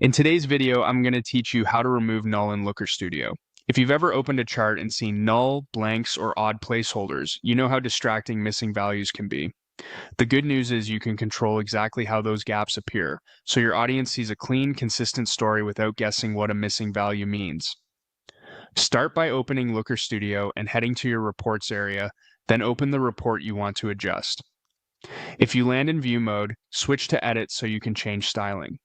In today's video, I'm going to teach you how to remove null in Looker Studio. If you've ever opened a chart and seen null, blanks, or odd placeholders, you know how distracting missing values can be. The good news is you can control exactly how those gaps appear, so your audience sees a clean, consistent story without guessing what a missing value means. Start by opening Looker Studio and heading to your reports area, then open the report you want to adjust. If you land in view mode, switch to edit so you can change styling.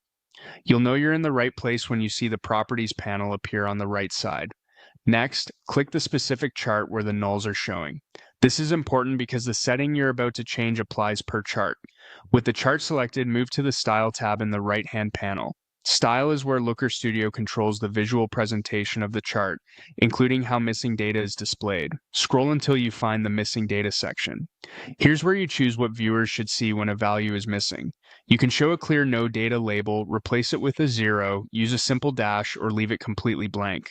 You'll know you're in the right place when you see the Properties panel appear on the right side. Next, click the specific chart where the nulls are showing. This is important because the setting you're about to change applies per chart. With the chart selected, move to the Style tab in the right-hand panel. Style is where Looker Studio controls the visual presentation of the chart, including how missing data is displayed. Scroll until you find the Missing Data section. Here's where you choose what viewers should see when a value is missing. You can show a clear no data label, replace it with a 0, use a simple dash, or leave it completely blank.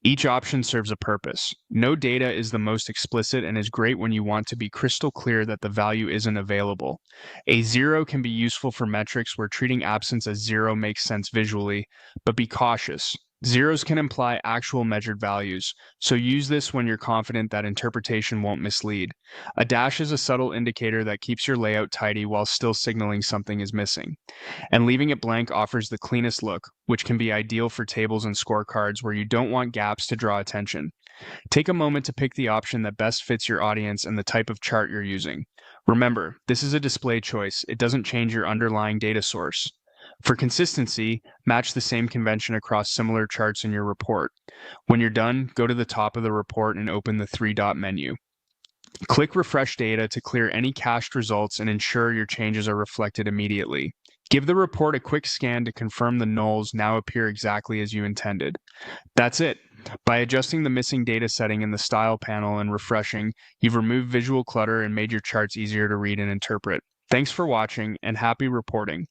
Each option serves a purpose. No data is the most explicit and is great when you want to be crystal clear that the value isn't available. A 0 can be useful for metrics where treating absence as 0 makes sense visually, but be cautious. Zeros can imply actual measured values, so use this when you're confident that interpretation won't mislead. A dash is a subtle indicator that keeps your layout tidy while still signaling something is missing. And leaving it blank offers the cleanest look, which can be ideal for tables and scorecards where you don't want gaps to draw attention. Take a moment to pick the option that best fits your audience and the type of chart you're using. Remember, this is a display choice. It doesn't change your underlying data source. For consistency, match the same convention across similar charts in your report. When you're done, go to the top of the report and open the three-dot menu. Click Refresh Data to clear any cached results and ensure your changes are reflected immediately. Give the report a quick scan to confirm the nulls now appear exactly as you intended. That's it. By adjusting the missing data setting in the Style panel and refreshing, you've removed visual clutter and made your charts easier to read and interpret. Thanks for watching, and happy reporting.